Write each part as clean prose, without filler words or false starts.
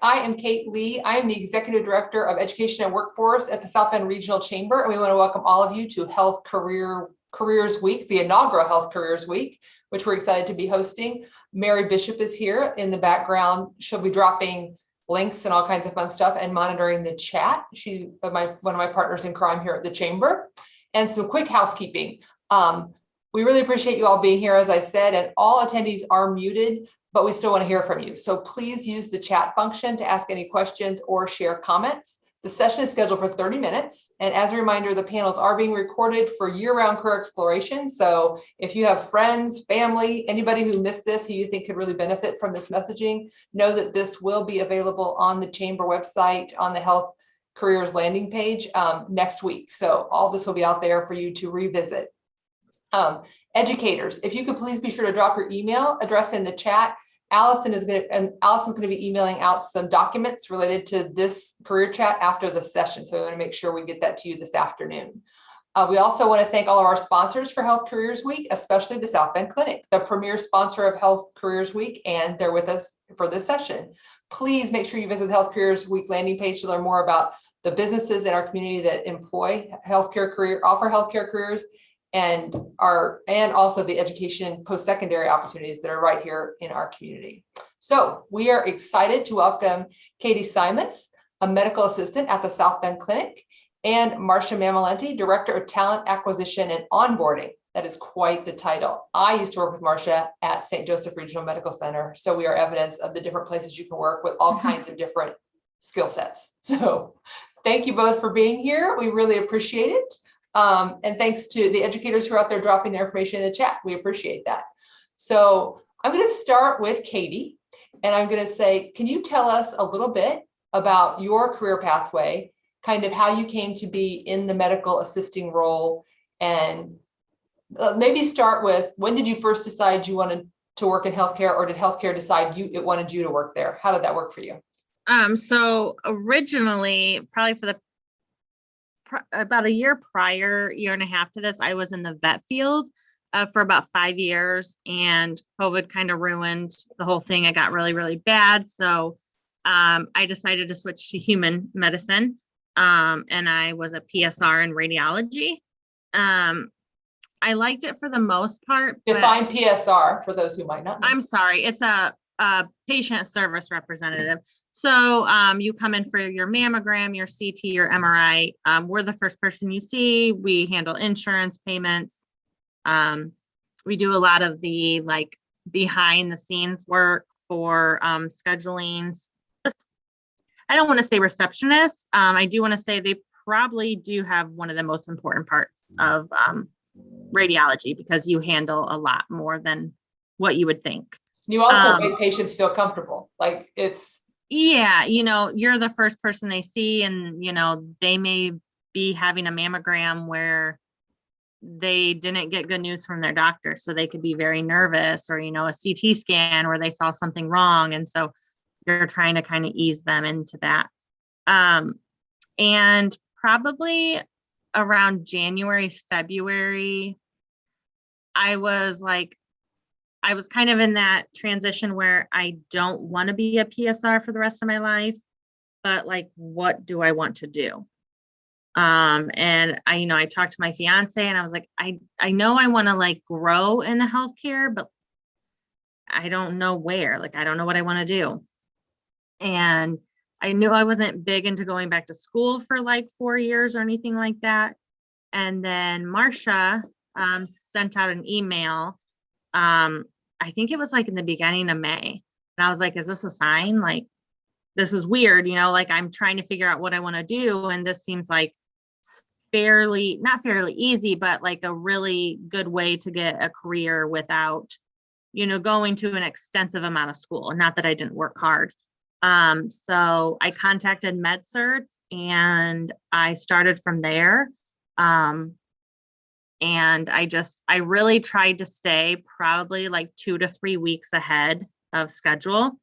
I am Kate Lee. I am the Executive Director of Education and Workforce at the South Bend Regional Chamber, and we want to welcome all of you to Careers Week, the inaugural Health Careers Week, which we're excited to be hosting. Mary Bishop is here in the background. She'll be dropping links and all kinds of fun stuff and monitoring the chat. She's one of my partners in crime here at the Chamber. And some quick housekeeping. We really appreciate you all being here, as I said, and all attendees are muted, but we still want to hear from you. So please use the chat function to ask any questions or share comments. The session is scheduled for 30 minutes. And as a reminder, the panels are being recorded for year-round career exploration. So if you have friends, family, anybody who missed this, who you think could really benefit from this messaging, know that this will be available on the Chamber website on the Health Careers landing page next week. So all this will be out there for you to revisit. Educators, if you could please be sure to drop your email address in the chat. Allison's going to be emailing out some documents related to this career chat after the session. So we want to make sure we get that to you this afternoon. We also want to thank all of our sponsors for Health Careers Week, especially the South Bend Clinic, the premier sponsor of Health Careers Week, and they're with us for this session. Please make sure you visit the Health Careers Week landing page to learn more about the businesses in our community that employ offer healthcare careers, and also the education post-secondary opportunities that are right here in our community. So we are excited to welcome Katie Simas, a medical assistant at the South Bend Clinic, and Marcia Mamalenti, Director of Talent Acquisition and Onboarding. That is quite the title. I used to work with Marcia at St. Joseph Regional Medical Center, so we are evidence of the different places you can work with all kinds of different skill sets. So thank you both for being here. We really appreciate it. And thanks to the educators who are out there dropping their information in the chat. We appreciate that. So I'm going to start with Katie, and I'm going to say, can you tell us a little bit about your career pathway, kind of how you came to be in the medical assisting role, and maybe start with, when did you first decide you wanted to work in healthcare, or did healthcare decide it wanted you to work there? How did that work for you? So originally, probably for about a year and a half to this, I was in the vet field for about 5 years, and COVID kind of ruined the whole thing. It got really, really bad. So I decided to switch to human medicine, and I was a PSR in radiology. I liked it for the most part. Define PSR for those who might not know. I'm sorry. It's a patient service representative. So you come in for your mammogram, your CT, your MRI. We're the first person you see. We handle insurance payments. We do a lot of the behind the scenes work for scheduling. I don't want to say receptionists. I do want to say they probably do have one of the most important parts of radiology, because you handle a lot more than what you would think. You also make patients feel comfortable. Yeah, you're the first person they see, and, they may be having a mammogram where they didn't get good news from their doctor. So they could be very nervous, or, a CT scan where they saw something wrong. And so you're trying to kind of ease them into that. And probably around January, February, I was kind of in that transition where I don't want to be a PSR for the rest of my life, but what do I want to do? And I talked to my fiance, and I was like, I know I want to grow in the healthcare, but I don't know where. I don't know what I want to do. And I knew I wasn't big into going back to school for 4 years or anything like that. And then Marcia sent out an email. I think it was in the beginning of May. And I was like, is this a sign? This is weird, I'm trying to figure out what I want to do. And this seems not fairly easy, but a really good way to get a career without, going to an extensive amount of school. Not that I didn't work hard. So I contacted MedCerts, and I started from there. And I really tried to stay probably 2 to 3 weeks ahead of schedule,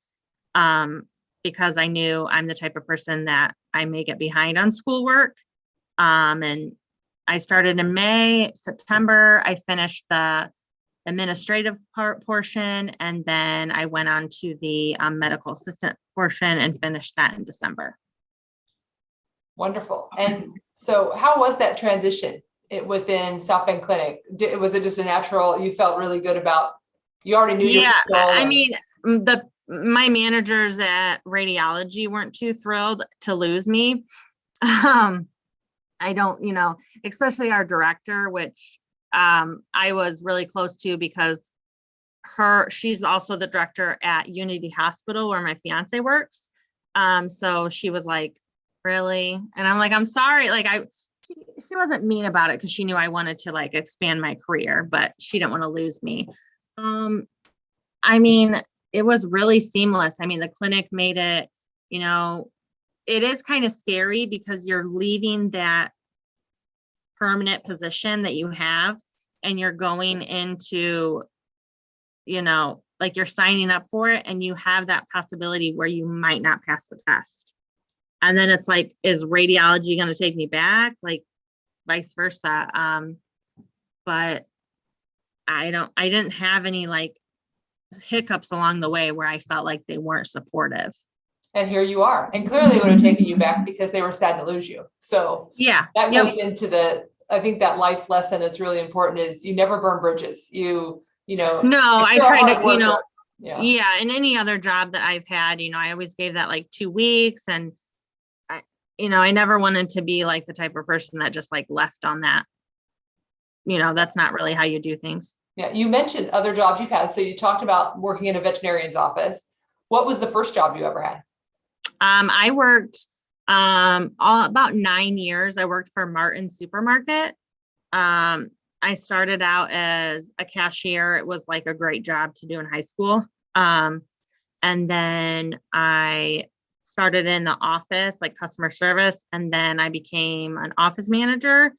because I knew I'm the type of person that I may get behind on schoolwork. And I started in May. September, I finished the administrative portion, and then I went on to the medical assistant portion and finished that in December. Wonderful. And so how was that transition within South Bend Clinic? Was it just a natural, you felt really good about, you already knew your role I and- mean, my managers at radiology weren't too thrilled to lose me. I don't, especially our director, which I was really close to because she's also the director at Unity Hospital where my fiance works. So she was like, really? And I'm like, I'm sorry. Like she wasn't mean about it because she knew I wanted to like expand my career, but she didn't want to lose me. I mean, it was really seamless. I mean, the clinic made it, it is kind of scary because you're leaving that permanent position that you have and you're going into, like you're signing up for it and you have that possibility where you might not pass the test. And then it's like, is radiology going to take me back? Like vice versa. But I didn't have any like hiccups along the way where I felt like they weren't supportive. And here you are. And clearly it would have taken you back because they were sad to lose you. So yeah, that goes into I think that life lesson that's really important is you never burn bridges. No, I try to, yeah. In any other job that I've had, I always gave that like 2 weeks, and I never wanted to be like the type of person that just like left on that. That's not really how you do things. Yeah. You mentioned other jobs you've had. So you talked about working in a veterinarian's office. What was the first job you ever had? I worked about 9 years. I worked for Martin Supermarket. I started out as a cashier. It was like a great job to do in high school. And then I started in the office, like customer service. And then I became an office manager,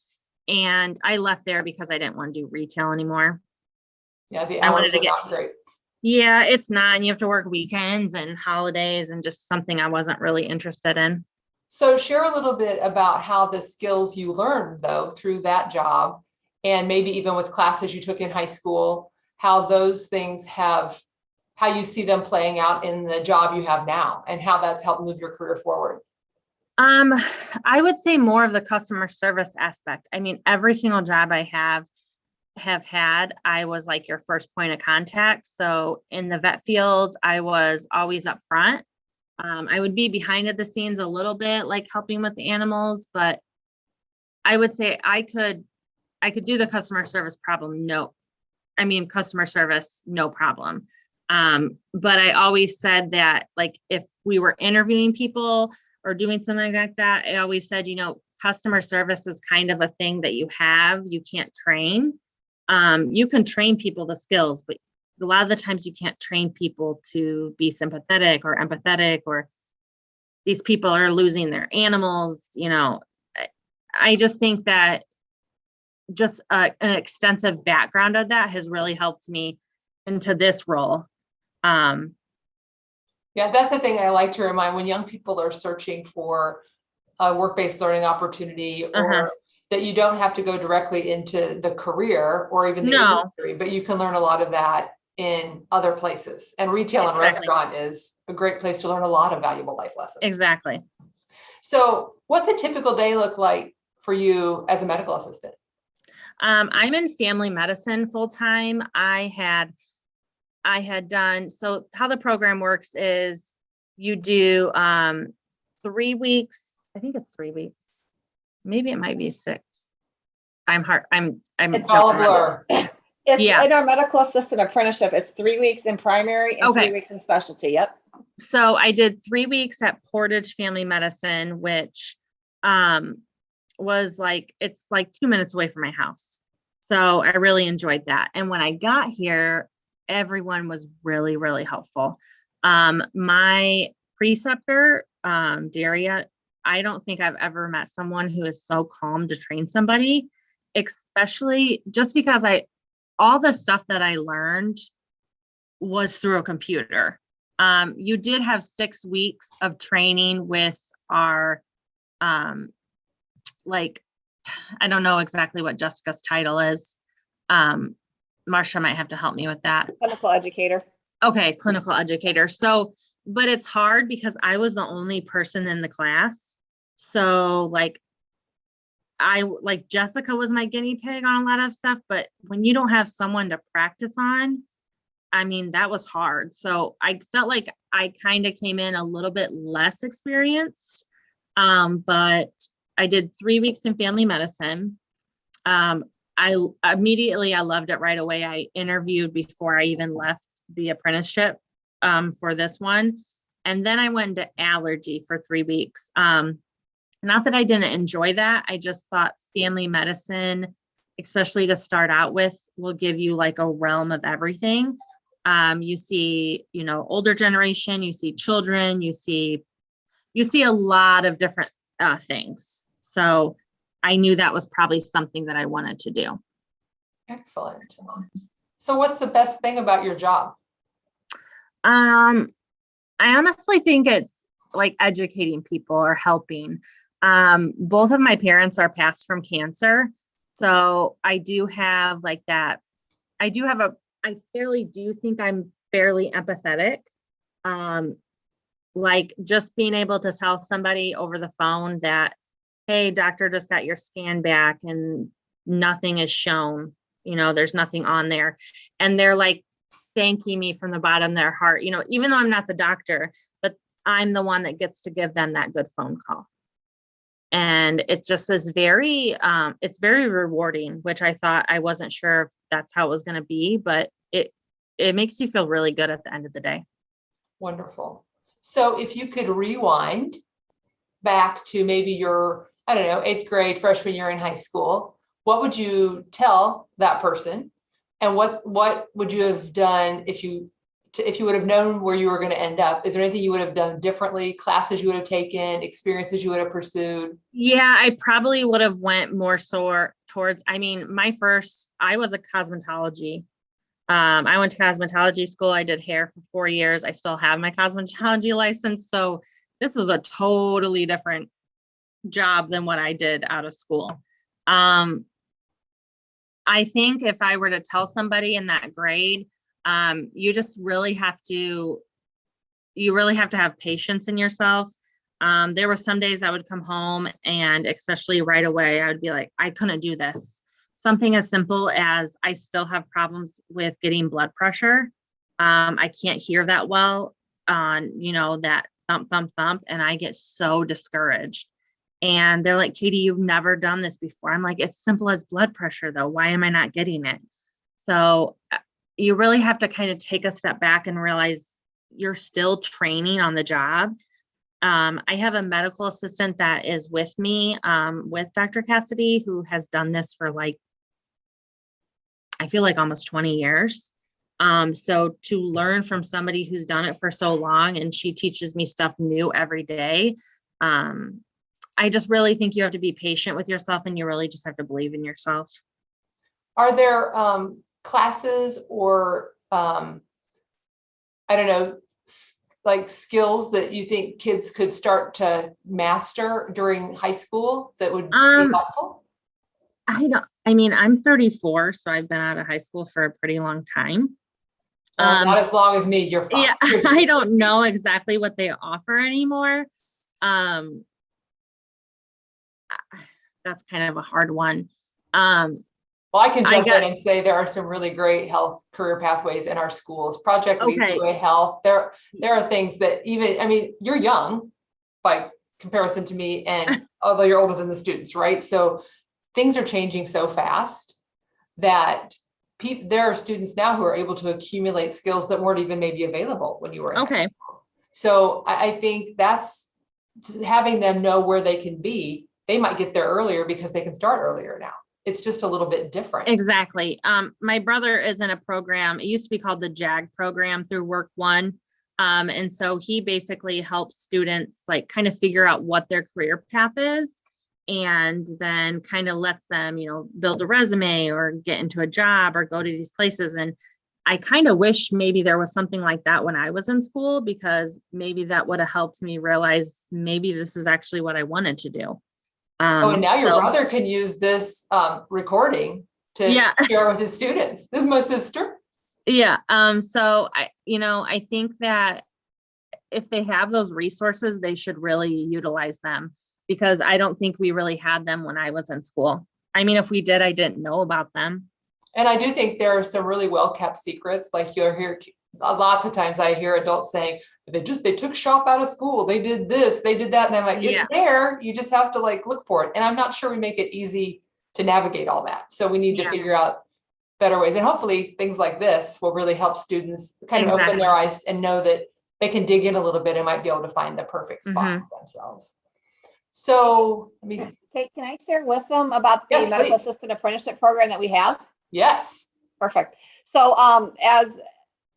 and I left there because I didn't want to do retail anymore. Yeah. The hours are not great. Yeah, it's not. And you have to work weekends and holidays and just something I wasn't really interested in. So share a little bit about how the skills you learned though through that job, and maybe even with classes you took in high school, how those things how you see them playing out in the job you have now and how that's helped move your career forward. I would say more of the customer service aspect. I mean, every single job I have had, I was like your first point of contact. So in the vet field, I was always up front. I would be behind at the scenes a little bit, like helping with the animals, but I would say I could do the customer service customer service, no problem. But I always said that like, if we were interviewing people or doing something like that, I always said, customer service is kind of a thing that you can't train. You can train people the skills, but a lot of the times you can't train people to be sympathetic or empathetic, or these people are losing their animals. I just think that just an extensive background of that has really helped me into this role. Yeah, that's the thing I like to remind when young people are searching for a work-based learning opportunity, or that you don't have to go directly into the career or even the industry, but you can learn a lot of that in other places. And retail and restaurant is a great place to learn a lot of valuable life lessons. Exactly. So what's a typical day look like for you as a medical assistant? I'm in family medicine full time. I had done, so how the program works is you do 3 weeks. I think it's 3 weeks. Maybe it might be 6. It's all a blur. In our medical assistant apprenticeship, it's 3 weeks in primary and 3 weeks in specialty. Yep. So I did 3 weeks at Portage Family Medicine, which was like, it's like 2 minutes away from my house. So I really enjoyed that. And when I got here, everyone was really, really helpful. My preceptor, Daria, I don't think I've ever met someone who is so calm to train somebody, especially just because all the stuff that I learned was through a computer. You did have 6 weeks of training with our, I don't know exactly what Jessica's title is. Marcia might have to help me with that. Clinical educator. Okay, clinical educator. So, but it's hard because I was the only person in the class. So like Jessica was my guinea pig on a lot of stuff, but when you don't have someone to practice on, I mean, that was hard. So I felt like I kind of came in a little bit less experienced. But I did 3 weeks in family medicine. I loved it right away. I interviewed before I even left the apprenticeship for this one. And then I went into allergy for 3 weeks. Not that I didn't enjoy that. I just thought family medicine, especially to start out with, will give you like a realm of everything. You see, older generation, you see children, you see a lot of different things. So I knew that was probably something that I wanted to do. Excellent. So what's the best thing about your job? I honestly think it's like educating people or helping. Both of my parents are passed from cancer. So I do have like that. I fairly do think I'm fairly empathetic. Like just being able to tell somebody over the phone that, hey, doctor just got your scan back and nothing is shown, there's nothing on there. And they're like thanking me from the bottom of their heart, even though I'm not the doctor, but I'm the one that gets to give them that good phone call. And it just is it's very rewarding, which I thought I wasn't sure if that's how it was going to be, but it makes you feel really good at the end of the day. Wonderful. So if you could rewind back to maybe your, I don't know, 8th grade, freshman year in high school, what would you tell that person? And what would you have done if you would have known where you were going to end up? Is there anything you would have done differently? Classes you would have taken, experiences you would have pursued? Yeah, I probably would have went more so towards, I was a cosmetology. I went to cosmetology school. I did hair for 4 years. I still have my cosmetology license. So this is a totally different job than what I did out of school. I think if I were to tell somebody in that grade, you just really have to have patience in yourself. There were some days I would come home and especially right away, I would be like, I couldn't do this. Something as simple as I still have problems with getting blood pressure. I can't hear that well on, that thump, thump, thump. And I get so discouraged. And they're like, Katie, you've never done this before. I'm like, it's simple as blood pressure though. Why am I not getting it? So you really have to kind of take a step back and realize you're still training on the job. I have a medical assistant that is with me, with Dr. Cassidy, who has done this for I feel like almost 20 years. So to learn from somebody who's done it for so long and she teaches me stuff new every day. I just really think you have to be patient with yourself and you really just have to believe in yourself. Are there classes or, I don't know, like skills that you think kids could start to master during high school that would be helpful? I'm 34, so I've been out of high school for a pretty long time. Not as long as me, you're fine. Yeah, I don't know exactly what they offer anymore. That's kind of a hard one. Well, I can jump in and say there are some really great health career pathways in our schools. Project Leadway Health. There are things that you're young by comparison to me, and although you're older than the students, right? So things are changing so fast that there are students now who are able to accumulate skills that weren't even maybe available when you were in high school. So I think that's having them know where they can be. They might get there earlier because they can start earlier now. It's just a little bit different. Exactly. My brother is in a program. It used to be called the JAG program through Work One. And so he basically helps students like kind of figure out what their career path is and then kind of lets them, build a resume or get into a job or go to these places. And I kind of wish maybe there was something like that when I was in school, because maybe that would have helped me realize maybe this is actually what I wanted to do. And now your brother can use this recording to share with his students. This is my sister. Yeah. So I think that if they have those resources, they should really utilize them, because I don't think we really had them when I was in school. I mean, if we did, I didn't know about them. And I do think there are some really well-kept secrets. Like you'll hear lots of times I hear adults saying, they took shop out of school. They did this, they did that. And I'm like, it's there. You just have to like look for it. And I'm not sure we make it easy to navigate all that. So we need to figure out better ways. And hopefully things like this will really help students kind of open their eyes and know that they can dig in a little bit and might be able to find the perfect spot for themselves. So Kate, can I share with them about the medical assistant apprenticeship program that we have? Yes. Perfect. So as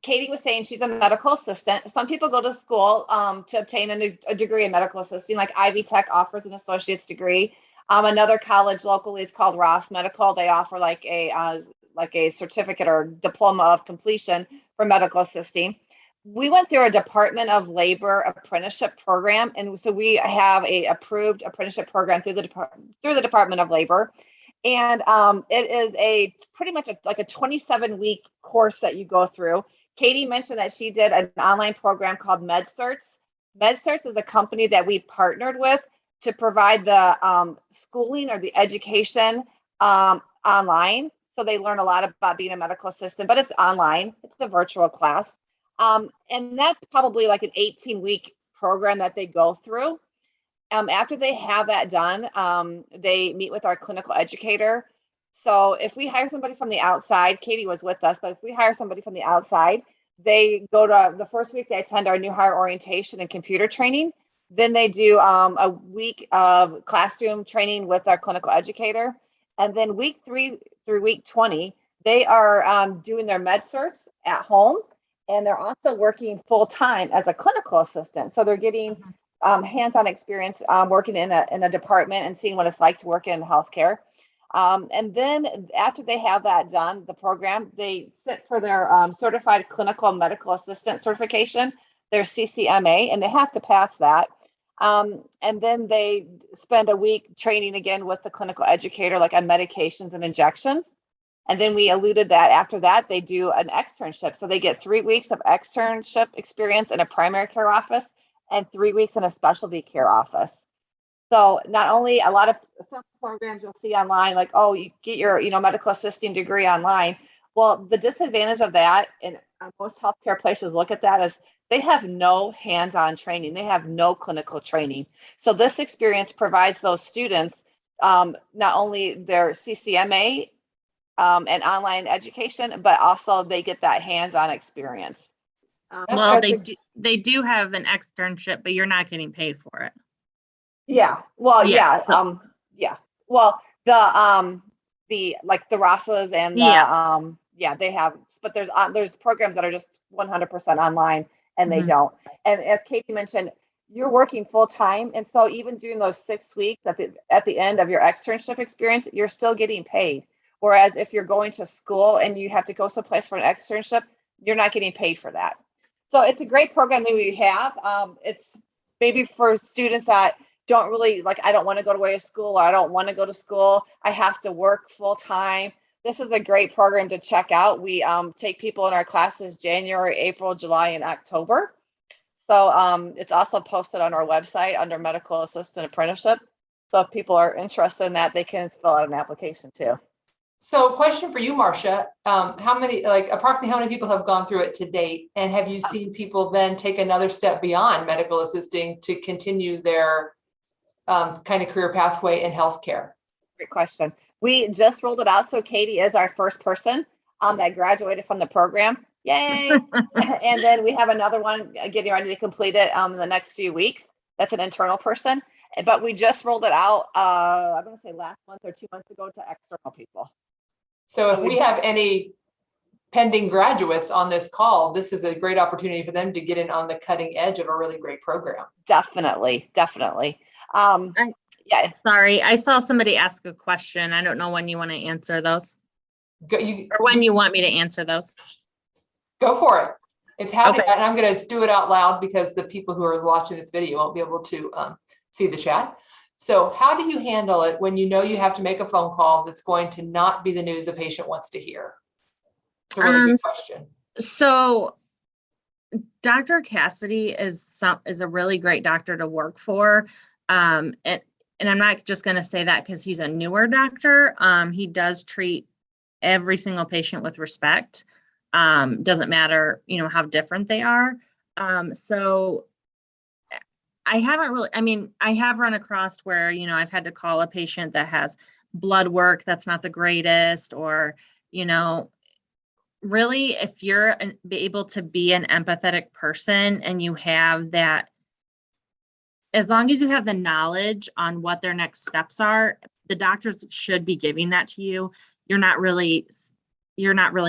Katie was saying, she's a medical assistant. Some people go to school to obtain a degree in medical assisting, like Ivy Tech offers an associate's degree. Another college locally is called Ross Medical. They offer like a certificate or diploma of completion for medical assisting. We went through a Department of Labor apprenticeship program, and so we have a approved apprenticeship program through the Department of Labor. And it is pretty much like a 27-week course that you go through. Katie mentioned that she did an online program called MedCerts. MedCerts is a company that we partnered with to provide the schooling or the education online. So they learn a lot about being a medical assistant, but it's online. It's a virtual class. And that's probably like an 18-week program that they go through. After they have that done, they meet with our clinical educator. So if we hire somebody from the outside, Katie was with us, but if we hire somebody from the outside, they go to the first week, they attend our new hire orientation and computer training. Then they do a week of classroom training with our clinical educator. And then week 3 through week 20, they are doing their med certs at home. And they're also working full time as a clinical assistant. So they're getting hands-on experience working in a department and seeing what it's like to work in healthcare. And then after they have that done, the program, they sit for their certified clinical medical assistant certification, their CCMA, and they have to pass that. And then they spend a week training again with the clinical educator, like on medications and injections. And then we alluded that after that, they do an externship. So they get 3 weeks of externship experience in a primary care office and 3 weeks in a specialty care office. So not only some programs you'll see online, like, oh, you get your, medical assisting degree online. Well, the disadvantage of that, and most healthcare places look at that, is they have no hands-on training. They have no clinical training. So this experience provides those students not only their CCMA and online education, but also they get that hands-on experience. Well, they do have an externship, but you're not getting paid for it. Yeah. Well, yeah. So. Yeah. Well, the like the Ross's and they have, but there's programs that are just 100% online and they don't. And as Katie mentioned, you're working full time. And so even during those 6 weeks at the end of your externship experience, you're still getting paid. Whereas if you're going to school and you have to go someplace for an externship, you're not getting paid for that. So it's a great program that we have. It's maybe for students that don't really I don't want to go to school, or I don't want to go to school. I have to work full time. This is a great program to check out. We take people in our classes January, April, July, and October. So it's also posted on our website under medical assistant apprenticeship. So if people are interested in that, they can fill out an application too. So question for you, Marcia, approximately how many people have gone through it to date? And have you seen people then take another step beyond medical assisting to continue their kind of career pathway in healthcare? Great question. We just rolled it out. So Katie is our first person that graduated from the program. Yay. And then we have another one getting ready to complete it in the next few weeks. That's an internal person. But we just rolled it out, I'm going to say last month or 2 months ago, to external people. So if we have any pending graduates on this call, this is a great opportunity for them to get in on the cutting edge of a really great program. Definitely. Yeah. Sorry, I saw somebody ask a question. I don't know when you want to answer those. Or when you want me to answer those. Go for it. It's happening. Okay. And I'm going to do it out loud because the people who are watching this video won't be able to see the chat. So how do you handle it when you know you have to make a phone call that's going to not be the news the patient wants to hear? It's a really good question. So Dr. Cassidy is a really great doctor to work for. And I'm not just going to say that because he's a newer doctor. He does treat every single patient with respect. Doesn't matter, how different they are. So I haven't really, I have run across where, I've had to call a patient that has blood work that's not the greatest, or, really, if you're be able to be an empathetic person and you have that, as long as you have the knowledge on what their next steps are, the doctors should be giving that to you. You're not really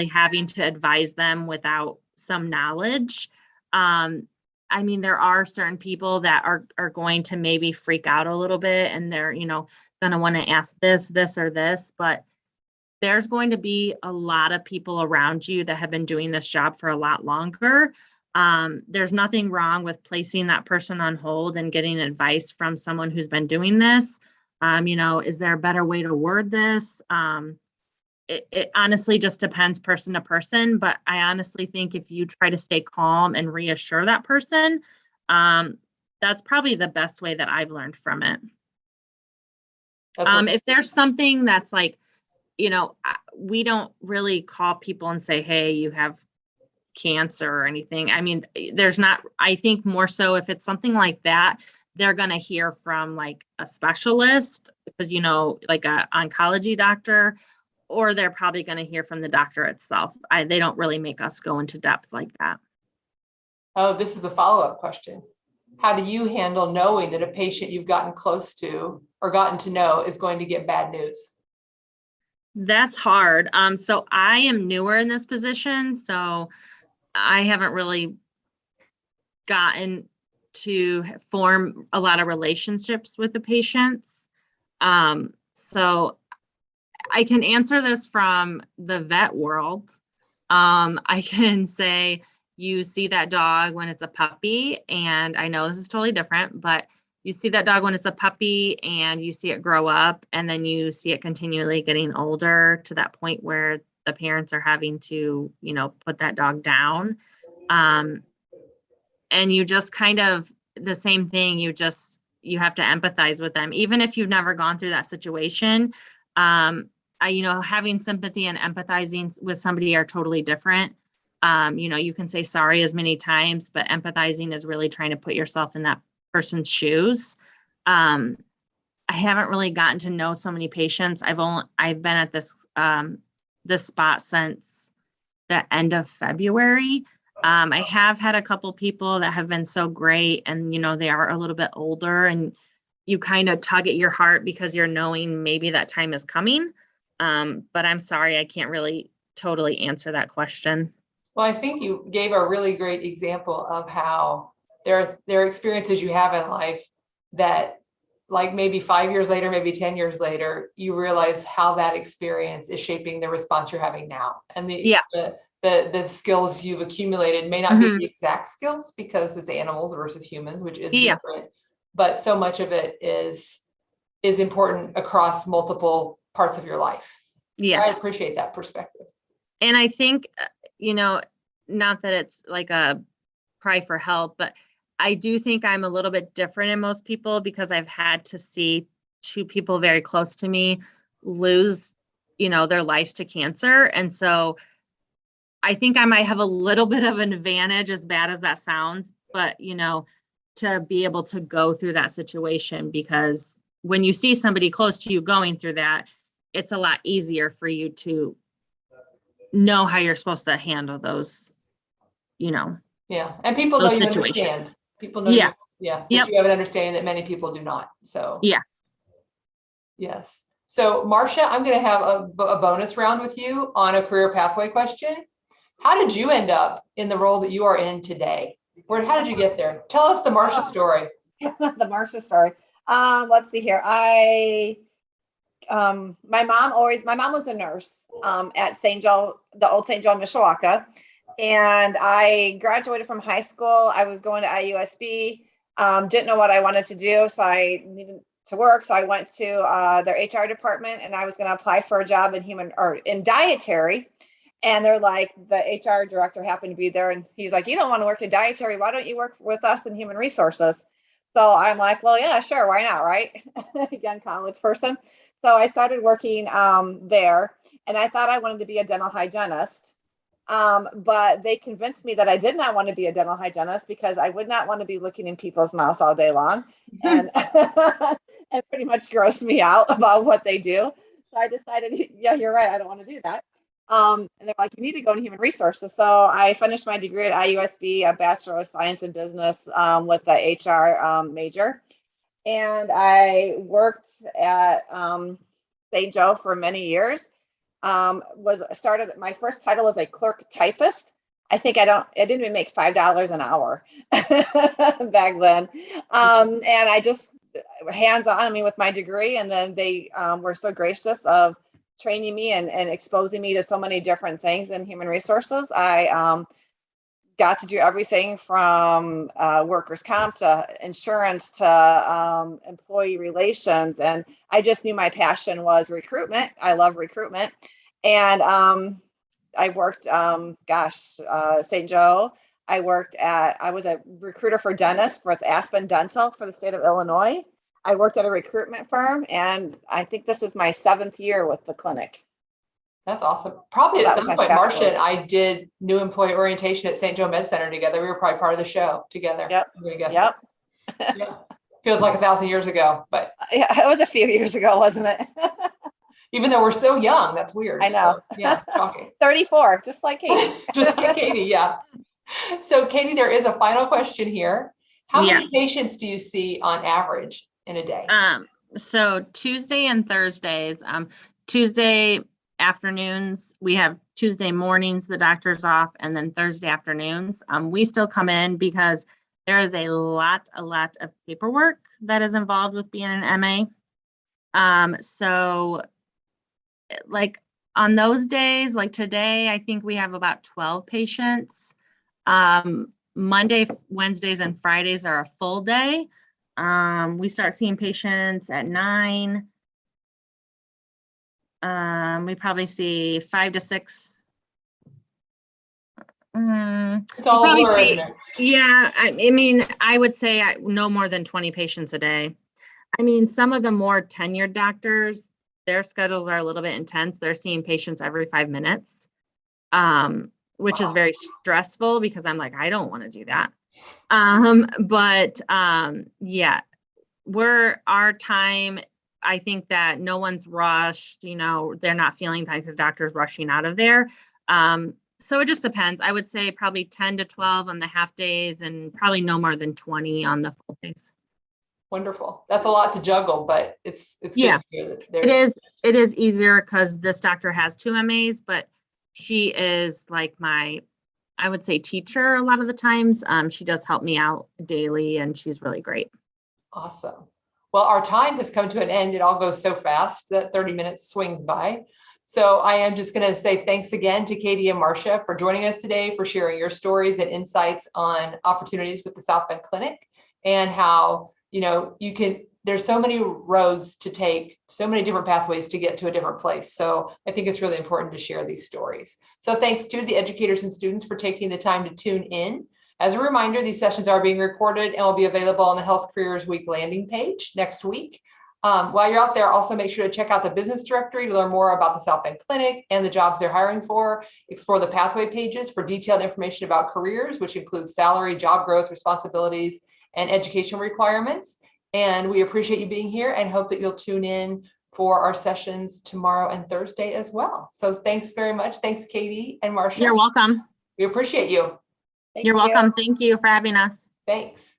having to advise them without some knowledge. There are certain people that are going to maybe freak out a little bit, and they're, going to want to ask this, or this, but there's going to be a lot of people around you that have been doing this job for a lot longer. There's nothing wrong with placing that person on hold and getting advice from someone who's been doing this. Is there a better way to word this? It honestly just depends person to person, but I honestly think if you try to stay calm and reassure that person, that's probably the best way that I've learned from it. If there's something that's like, we don't really call people and say, hey, you have cancer or anything. There's not, I think more so if it's something like that, they're going to hear from like a specialist, because, like a oncology doctor, or they're probably going to hear from the doctor itself. They don't really make us go into depth like that. Oh, this is a follow-up question. How do you handle knowing that a patient you've gotten close to or gotten to know is going to get bad news? That's hard. So I am newer in this position, so I haven't really gotten to form a lot of relationships with the patients. So I can answer this from the vet world. I can say, you see that dog when it's a puppy, and I know this is totally different, but you see that dog when it's a puppy and you see it grow up, and then you see it continually getting older to that point where the parents are having to, put that dog down. And you just kind of, the same thing, you have to empathize with them. Even if you've never gone through that situation, having sympathy and empathizing with somebody are totally different. You can say sorry as many times, but empathizing is really trying to put yourself in that person's shoes. I haven't really gotten to know so many patients. I've been at this spot since the end of February. I have had a couple people that have been so great, and they are a little bit older, and you kind of tug at your heart because you're knowing maybe that time is coming. But I'm sorry, I can't really totally answer that question. Well, I think you gave a really great example of how there are experiences you have in life that, like, maybe 5 years later, maybe 10 years later, you realize how that experience is shaping the response you're having now. And the skills you've accumulated may not be the exact skills, because it's animals versus humans, which is different, but so much of it is important across multiple parts of your life. Yeah. So I appreciate that perspective. And I think, not that it's like a cry for help, but I do think I'm a little bit different in most people, because I've had to see two people very close to me lose, their lives to cancer. And so I think I might have a little bit of an advantage, as bad as that sounds, but, to be able to go through that situation, because when you see somebody close to you going through that, it's a lot easier for you to know how you're supposed to handle those, Yeah. And people know you understand. People know that you have an understanding that many people do not. So yes. So Marcia, I'm going to have a bonus round with you on a career pathway question. How did you end up in the role that you are in today? How did you get there? Tell us the Marcia story. The Marcia story. Let's see here. My mom was a nurse at St. Joe, the old St. Joe, Mishawaka. And I graduated from high school. I was going to IUSB, didn't know what I wanted to do. So I to work. So I went to their HR department, and I was going to apply for a job in dietary. And they're like, the HR director happened to be there, and he's like, you don't want to work in dietary. Why don't you work with us in human resources? So I'm like, well, yeah, sure. Why not? Right. Young college person. So I started working there, and I thought I wanted to be a dental hygienist. But they convinced me that I did not want to be a dental hygienist because I would not want to be looking in people's mouths all day long. And it pretty much grossed me out about what they do. So I decided, yeah, you're right. I don't want to do that. And they're like, you need to go to human resources. So I finished my degree at IUSB, a Bachelor of Science in Business with the HR major. And I worked at St. Joe for many years. My first title was a clerk typist. I didn't even make $5 an hour back then. And I just hands-on, I mean, with my degree, and then they were so gracious of training me and exposing me to so many different things in human resources. I got to do everything from workers' comp to insurance to employee relations. And I just knew my passion was recruitment. I love recruitment. And I worked, St. Joe. I was a recruiter for dentists with Aspen Dental for the state of Illinois. I worked at a recruitment firm, and I think this is my 7th year with the clinic. That's awesome. Probably So at that some was point, my Marcia fast and I did new employee orientation at St. Joe Med Center together. We were probably part of the show together. Yep. I'm gonna guess. Yep. Yeah. Feels like 1,000 years ago, but Yeah, it was a few years ago, wasn't it? even though we're so young, that's weird. I know. So, yeah, shocking. 34, just like Katie. Just like Katie, yeah. So Katie, there is a final question here. How Yeah. many patients do you see on average in a day? So Tuesday and Thursdays, Tuesday afternoons, we have Tuesday mornings, the doctor's off, and then Thursday afternoons. We still come in because there is a lot of paperwork that is involved with being an MA. So like on those days, like today, I think we have about 12 patients. Monday, Wednesdays, and Fridays are a full day. We start seeing patients at 9. We probably see 5 to 6. It's all probably blur, see, isn't it? yeah, I mean, I would say no more than 20 patients a day. I mean, some of the more tenured doctors, their schedules are a little bit intense. They're seeing patients every 5 minutes, which is very stressful because I'm like, I don't want to do that. Yeah, our time, I think that no one's rushed, they're not feeling like the doctor's rushing out of there. So it just depends. I would say probably 10 to 12 on the half days and probably no more than 20 on the full days. Wonderful. That's a lot to juggle, but it's good Yeah, to hear that there's... It is easier because this doctor has 2 MAs, but she is like my, I would say, teacher a lot of the times. She does help me out daily, and she's really great. Awesome. Well, our time has come to an end. It all goes so fast that 30 minutes swings by. So I am just going to say thanks again to Katie and Marcia for joining us today, for sharing your stories and insights on opportunities with the South Bend Clinic, and how, there's so many roads to take, so many different pathways to get to a different place. So I think it's really important to share these stories. So thanks to the educators and students for taking the time to tune in. As a reminder, these sessions are being recorded and will be available on the Health Careers Week landing page next week. While you're out there, also make sure to check out the business directory to learn more about the South Bend Clinic and the jobs they're hiring for. Explore the pathway pages for detailed information about careers, which includes salary, job growth, responsibilities, and education requirements. And we appreciate you being here and hope that you'll tune in for our sessions tomorrow and Thursday as well. So thanks very much. Thanks, Katie and Marcia. You're welcome. We appreciate you. You're welcome. Thank you for having us. Thanks.